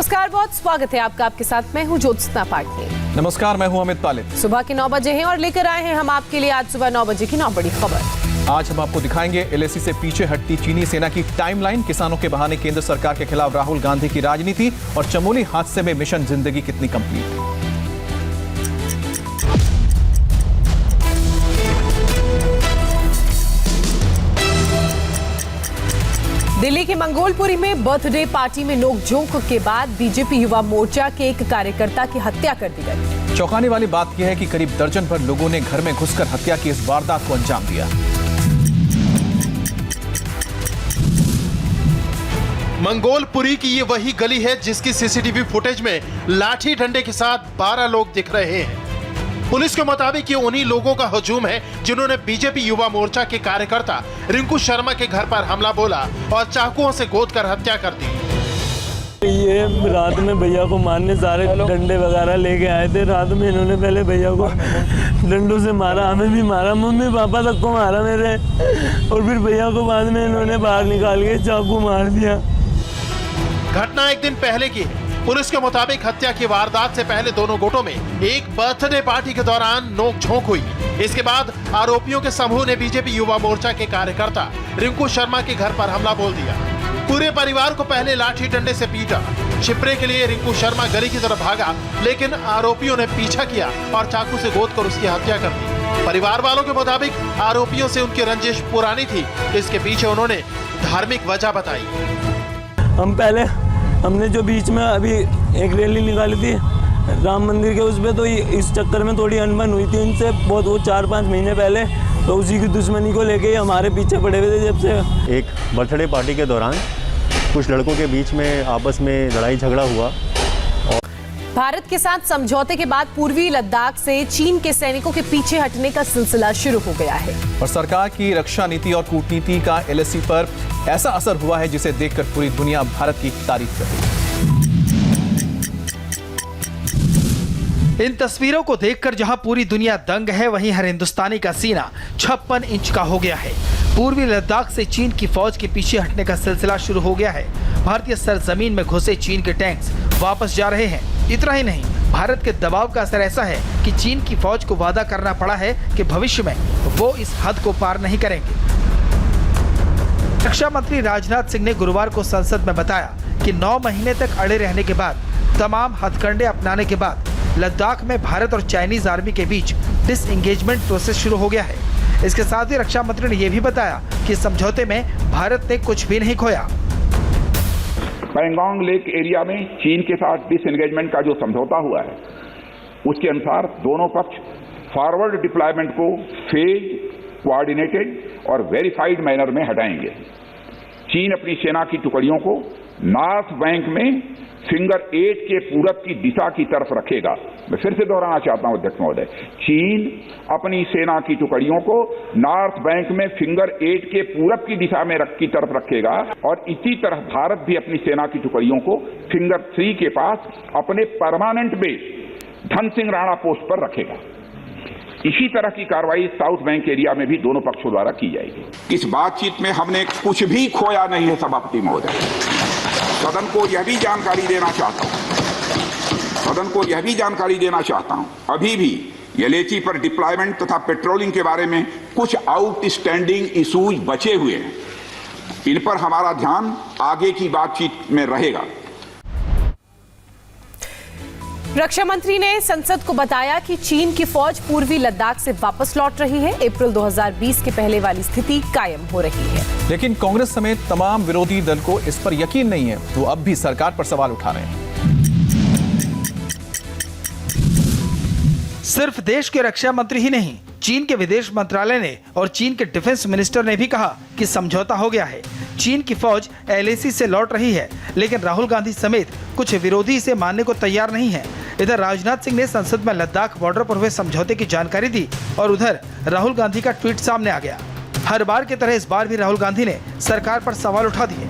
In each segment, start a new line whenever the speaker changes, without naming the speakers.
नमस्कार, बहुत स्वागत है आपका। आपके साथ मैं हूं ज्योत्सना पाटनी।
नमस्कार, मैं हूं अमित तालिब।
सुबह के 9 बजे हैं और लेकर आए हैं हम आपके लिए आज सुबह 9 बजे की 9 बड़ी खबर।
आज हम आपको दिखाएंगे एलएसी से पीछे हटती चीनी सेना की टाइमलाइन, किसानों के बहाने केंद्र सरकार के खिलाफ राहुल गांधी की राजनीति और चमोली हादसे में मिशन जिंदगी कितनी कंप्लीट।
दिल्ली के मंगोलपुरी में बर्थडे पार्टी में नोकझोंक के बाद बीजेपी युवा मोर्चा के एक कार्यकर्ता की हत्या कर दी गई।
चौंकाने वाली बात यह है कि करीब दर्जन भर लोगों ने घर में घुसकर हत्या की इस वारदात को अंजाम दिया।
मंगोलपुरी की ये वही गली है जिसकी सीसीटीवी फुटेज में लाठी डंडे के साथ 12 लोग दिख रहे हैं। पुलिस के मुताबिक ये उन्हीं लोगों का हुजूम है जिन्होंने बीजेपी युवा मोर्चा के कार्यकर्ता रिंकू शर्मा के घर पर हमला बोला और चाकुओं से गोदकर हत्या कर दी।
ये रात में भैया को मारने सारे डंडे वगैरह लेके आए थे। रात में इन्होंने पहले भैया को डंडों से मारा, हमें भी मारा, मम्मी पापा तक को मारा मेरे, और फिर भैया को बाद में इन्होंने बाहर निकाल के चाकू मार दिया।
घटना एक दिन पहले की है। पुलिस के मुताबिक हत्या की वारदात से पहले दोनों गुटों में एक बर्थडे पार्टी के दौरान नोकझोंक हुई। इसके बाद आरोपियों के समूह ने बीजेपी युवा मोर्चा के कार्यकर्ता रिंकू शर्मा के घर पर हमला बोल दिया। पूरे परिवार को पहले लाठी डंडे से पीटा। छिपरे के लिए रिंकू शर्मा गली की तरफ भागा, लेकिन आरोपियों ने पीछा किया और चाकू से गोदकर उसकी हत्या कर दी। परिवार वालों के मुताबिक आरोपियों से उनकी रंजिश पुरानी थी। इसके पीछे उन्होंने धार्मिक वजह बताई।
हमने जो बीच में अभी एक रैली निकाली थी राम मंदिर के, उस पे तो इस चक्कर में थोड़ी अनबन हुई थी इनसे बहुत, वो 4-5 महीने पहले, तो उसी की दुश्मनी को लेके हमारे पीछे पड़े हुए थे जब से।
एक बर्थडे पार्टी के दौरान कुछ लड़कों के बीच में आपस में लड़ाई झगड़ा हुआ।
भारत के साथ समझौते के बाद पूर्वी लद्दाख से चीन के सैनिकों के पीछे हटने का सिलसिला शुरू हो गया है
और सरकार की रक्षा नीति और कूटनीति का एलएसी पर ऐसा असर हुआ है जिसे देखकर पूरी दुनिया भारत की तारीफ कर रही है।
इन तस्वीरों को देखकर जहां पूरी दुनिया दंग है, वहीं हर हिंदुस्तानी का सीना 56 इंच का हो गया है। पूर्वी लद्दाख से चीन की फौज के पीछे हटने का सिलसिला शुरू हो गया है। भारतीय सरजमीन में घुसे चीन के टैंक्स वापस जा रहे हैं। इतना ही नहीं, भारत के दबाव का असर ऐसा है कि चीन की फौज को वादा करना पड़ा है कि भविष्य में वो इस हद को पार नहीं करेंगे। रक्षा मंत्री राजनाथ सिंह ने गुरुवार को संसद में बताया कि 9 महीने तक अड़े रहने के बाद, तमाम हथकंडे अपनाने के बाद लद्दाख में भारत और चाइनीज आर्मी के बीच डिसएंगेजमेंट प्रोसेस शुरू हो गया है। इसके साथ ही रक्षा मंत्री ने यह भी बताया कि समझौते में भारत ने कुछ भी नहीं खोया।
पैंगोंग लेक एरिया में चीन के साथ डिसएंगेजमेंट का जो समझौता हुआ है, उसके अनुसार दोनों पक्ष फॉरवर्ड डिप्लॉयमेंट को फेज, कोऑर्डिनेटेड और वेरीफाइड मैनर में हटाएंगे। चीन अपनी सेना की टुकड़ियों को नॉर्थ बैंक में फिंगर 8 के पूरब की दिशा की तरफ रखेगा। मैं फिर से दोहराना चाहता हूं अध्यक्ष महोदय, चीन अपनी सेना की टुकड़ियों को नॉर्थ बैंक में फिंगर 8 के पूरब की दिशा में की तरफ रखेगा, और इसी तरह भारत भी अपनी सेना की टुकड़ियों को फिंगर 3 के पास अपने permanent base Dhan Singh Rana post पर रखेगा। इसी तरह की कार्रवाई साउथ बैंक एरिया में भी दोनों पक्षों द्वारा की जाएगी।
इस बातचीत में हमने कुछ भी खोया नहीं है सभापति महोदय। सदन को यह भी जानकारी देना चाहता हूं, अभी भी एलएसी पर डिप्लॉयमेंट तथा पेट्रोलिंग के बारे में कुछ आउटस्टैंडिंग इश्यूज बचे हुए हैं। इन पर हमारा ध्यान आगे की बातचीत में रहेगा।
रक्षा मंत्री ने संसद को बताया कि चीन की फौज पूर्वी लद्दाख से वापस लौट रही है। अप्रैल 2020 के पहले वाली स्थिति कायम हो रही है।
लेकिन कांग्रेस समेत तमाम विरोधी दल को इस पर यकीन नहीं है, तो अब भी सरकार पर सवाल उठा रहे हैं।
सिर्फ देश के रक्षा मंत्री ही नहीं, चीन के विदेश मंत्रालय ने और चीन के डिफेंस मिनिस्टर ने भी कहा कि समझौता हो गया है। चीन की फौज एलएसी से लौट रही है, लेकिन राहुल गांधी समेत कुछ विरोधी इसे मानने को तैयार नहीं है। इधर राजनाथ सिंह ने संसद में लद्दाख बॉर्डर पर हुए समझौते की जानकारी दी और उधर राहुल गांधी का ट्वीट सामने आ गया। हर बार की तरह इस बार भी राहुल गांधी ने सरकार पर सवाल उठा दिए।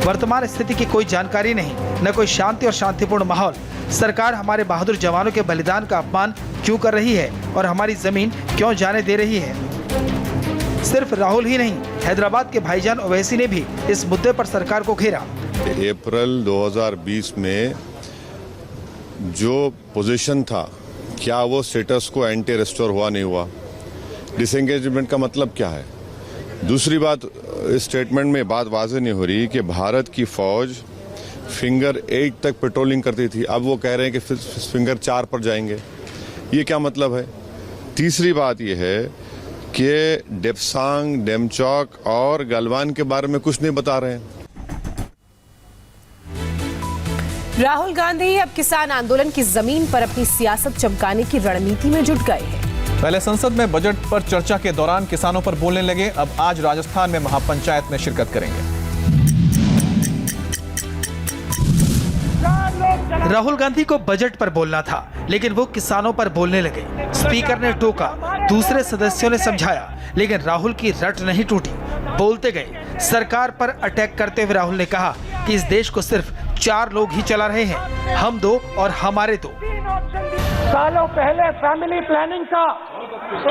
वर्तमान स्थिति की कोई जानकारी नहीं, न कोई शांति और शांतिपूर्ण माहौल। सरकार हमारे बहादुर जवानों के बलिदान का अपमान क्यों कर रही है और हमारी जमीन क्यों जाने दे रही है। सिर्फ राहुल ही नहीं, हैदराबाद के भाईजान ओवैसी ने भी इस मुद्दे पर सरकार को घेरा।
अप्रैल 2020 में जो पोजीशन था, क्या वो स्टेटस को एंटी रेस्टोर हुआ नहीं हुआ? डिसएंगेजमेंट का मतलब क्या है? दूसरी बात, इस स्टेटमेंट में बात वाज़ेह नहीं हो रही कि भारत की फौज फिंगर 8 तक पेट्रोलिंग करती थी, अब वो कह रहे हैं कि फिंगर 4 पर जाएंगे। ये क्या मतलब है? तीसरी बात ये है कि डेप्सांग, डेमचौक और गलवान के बारे में कुछ नहीं बता रहे हैं।
राहुल गांधी अब किसान आंदोलन की जमीन पर अपनी सियासत चमकाने की रणनीति में जुट गए हैं।
पहले संसद में बजट पर चर्चा के दौरान किसानों पर बोलने लगे, अब आज राजस्थान में महापंचायत में शिरकत करेंगे।
राहुल गांधी को बजट पर बोलना था, लेकिन वो किसानों पर बोलने लगे। स्पीकर ने टोका, दूसरे सदस्यों ने समझाया, लेकिन राहुल की रट नहीं टूटी, बोलते गए। सरकार पर अटैक करते हुए राहुल ने कहा कि इस देश को सिर्फ 4 लोग ही चला रहे हैं, हम 2 और हमारे 2।
सालों पहले फैमिली प्लानिंग का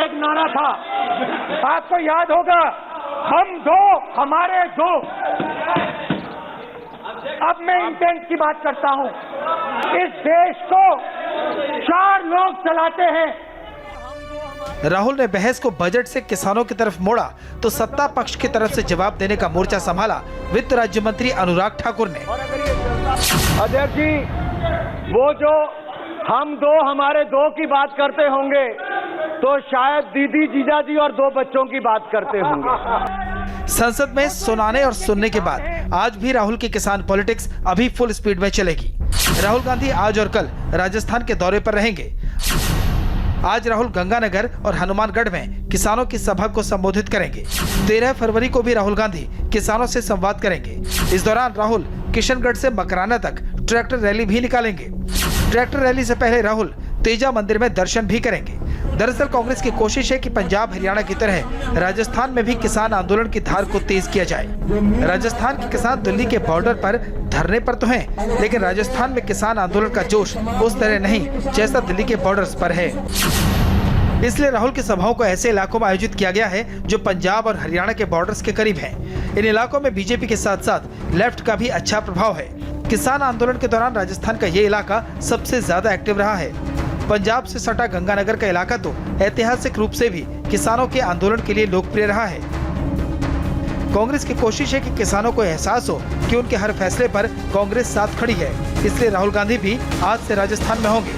एक नारा था, आपको याद होगा, हम 2 हमारे 2। अब मैं इंटेंट की बात करता हूं। इस देश को 4 लोग चलाते हैं।
राहुल ने बहस को बजट से किसानों की तरफ मोड़ा तो सत्ता पक्ष की तरफ से जवाब देने का मोर्चा संभाला वित्त राज्य मंत्री अनुराग ठाकुर ने।
अध्यक्ष जी, वो जो हम 2 हमारे 2 की बात करते होंगे तो शायद दीदी, जीजा जी और 2 बच्चों की बात करते होंगे।
संसद में सुनाने और सुनने के बाद आज भी राहुल की किसान पॉलिटिक्स अभी फुल स्पीड में चलेगी। राहुल गांधी आज और कल राजस्थान के दौरे पर रहेंगे। आज राहुल गंगानगर और हनुमानगढ़ में किसानों की सभा को संबोधित करेंगे। 13 फरवरी को भी राहुल गांधी किसानों से संवाद करेंगे। इस दौरान राहुल किशनगढ़ से मकराना तक ट्रैक्टर रैली भी निकालेंगे। ट्रैक्टर रैली से पहले राहुल तेजा मंदिर में दर्शन भी करेंगे। दरअसल कांग्रेस की कोशिश है कि पंजाब, हरियाणा की तरह राजस्थान में भी किसान आंदोलन की धार को तेज किया जाए। राजस्थान के किसान दिल्ली के बॉर्डर पर धरने पर तो हैं, लेकिन राजस्थान में किसान आंदोलन का जोश उस तरह नहीं जैसा दिल्ली के बॉर्डर्स पर है। इसलिए राहुल की सभाओं को ऐसे इलाकों में आयोजित किया गया है जो पंजाब और हरियाणा के बॉर्डर्स के करीब हैं। इन इलाकों में बीजेपी के साथ साथ लेफ्ट का भी अच्छा प्रभाव है। किसान आंदोलन के दौरान राजस्थान का ये इलाका सबसे ज्यादा एक्टिव रहा है। पंजाब से सटा गंगानगर का इलाका तो ऐतिहासिक रूप से भी किसानों के आंदोलन के लिए लोकप्रिय रहा है। कांग्रेस की कोशिश है कि किसानों को एहसास हो कि उनके हर फैसले पर कांग्रेस साथ खड़ी है। इसलिए राहुल गांधी भी आज से राजस्थान में होंगे।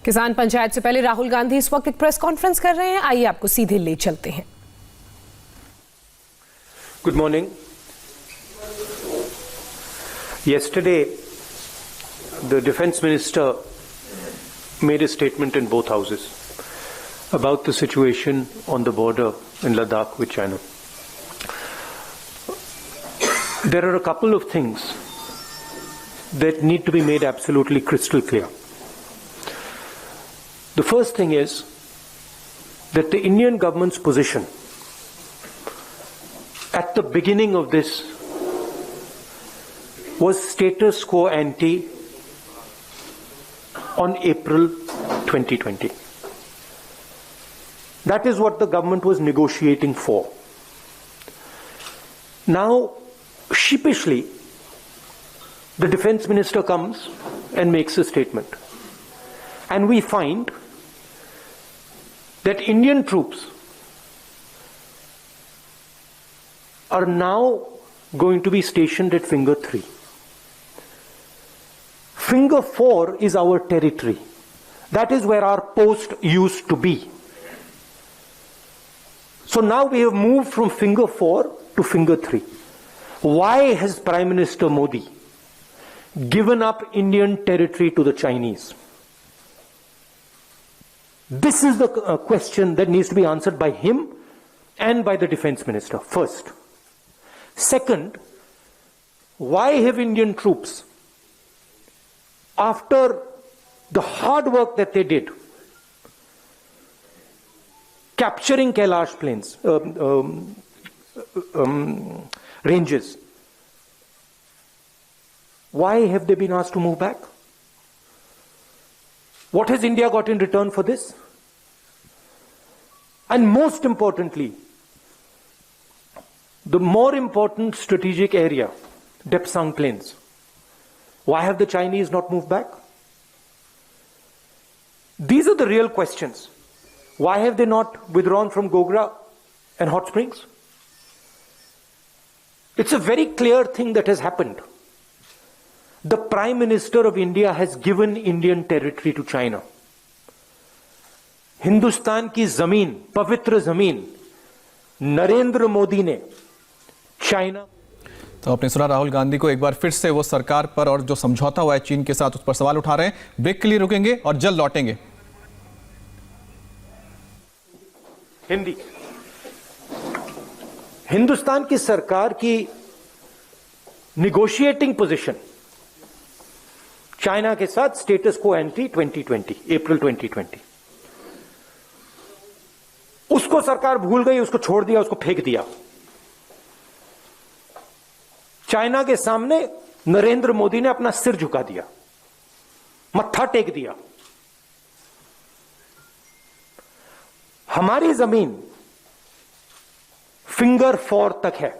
किसान पंचायत से पहले राहुल गांधी इस वक्त एक प्रेस कॉन्फ्रेंस कर रहे हैं। आइए आपको सीधे ले चलते हैं।
Good morning. Yesterday, the Defence Minister made a statement in both houses about the situation on the border in Ladakh with China. There are a couple of things that need to be made absolutely crystal clear. The first thing is that the Indian government's position at the beginning of this was status quo ante on April 2020. That is what the government was negotiating for. Now, sheepishly, the Defence Minister comes and makes a statement. And we find that Indian troops are now going to be stationed at Finger 3. Finger 4 is our territory. That is where our post used to be. So now we have moved from Finger 4 to Finger 3. Why has Prime Minister Modi given up Indian territory to the Chinese? This is the question that needs to be answered by him and by the Defence Minister first. Second, why have Indian troops, after the hard work that they did, capturing Kailash plains, ranges, why have they been asked to move back? What has India got in return for this? And most importantly, the more important strategic area, Depsang Plains. Why have the Chinese not moved back? These are the real questions. Why have they not withdrawn from Gogra and Hot Springs? It's a very clear thing that has happened. The Prime Minister of India has given Indian territory to China. Hindustan की जमीन, पवित्र जमीन, नरेंद्र मोदी ने China.
तो आपने सुना राहुल गांधी को, एक बार फिर से वो सरकार पर और जो समझौता हुआ है चीन के साथ उस पर सवाल उठा रहे हैं। ब्रेक के लिए रुकेंगे और जल्द लौटेंगे।
हिंदी। हिंदुस्तान की सरकार की निगोशिएटिंग पोजीशन चाइना के साथ स्टेटस को एंटी 2020, अप्रैल 2020, उसको सरकार भूल गई, उसको छोड़ दिया, उसको फेंक दिया। चाइना के सामने नरेंद्र मोदी ने अपना सिर झुका दिया, मत्था टेक दिया। हमारी जमीन फिंगर 4 तक है।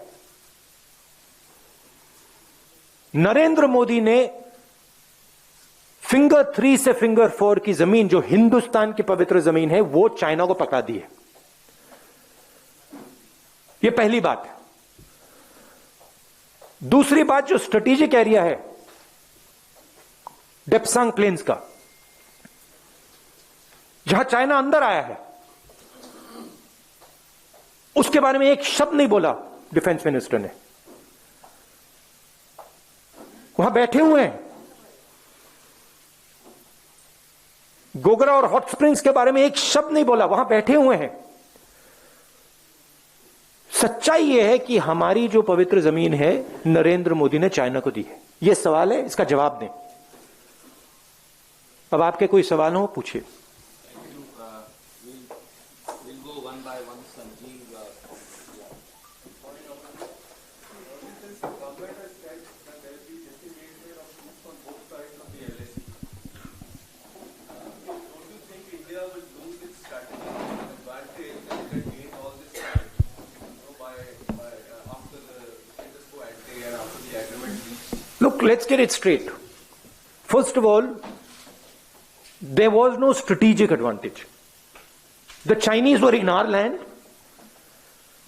नरेंद्र मोदी ने फिंगर 3 से फिंगर 4 की जमीन, जो हिंदुस्तान की पवित्र जमीन है, वो चाइना को पकड़ा दी है। यह पहली बात है। दूसरी बात, जो स्ट्रेटेजिक एरिया है डेप्सांग प्लेन्स का, जहां चाइना अंदर आया है, उसके बारे में एक शब्द नहीं बोला डिफेंस मिनिस्टर ने। वहां बैठे हुए हैं। गोगरा और हॉट स्प्रिंग्स के बारे में एक शब्द नहीं बोला, वहां बैठे हुए हैं। सच्चाई यह है कि हमारी जो पवित्र जमीन है नरेंद्र मोदी ने चाइना को दी है। यह सवाल है, इसका जवाब दें। अब आपके कोई सवाल हो पूछिए। Look, let's get it straight. First of all, there was no strategic advantage. The Chinese were in our land.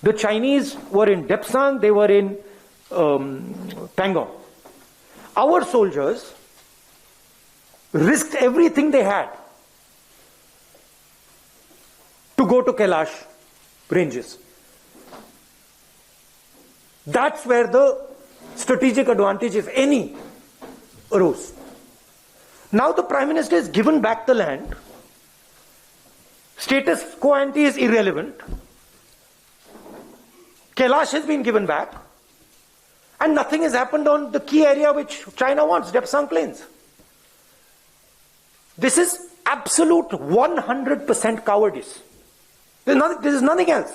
The Chinese were in Depsang, they were in Pangong. Our soldiers risked everything they had to go to Kailash ranges. That's where the strategic advantage, if any, arose. Now the Prime Minister has given back the land. Status quo ante is irrelevant. Kailash has been given back. And nothing has happened on the key area which China wants, Depsang Plains. This is absolute 100% cowardice. This is nothing else.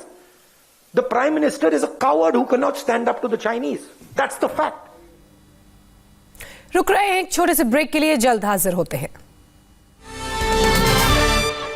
The Prime Minister is a coward who cannot stand up to the Chinese. That's the fact.
रुक रहे हैं एक छोटे से break के लिए, जल्द हाजिर होते हैं।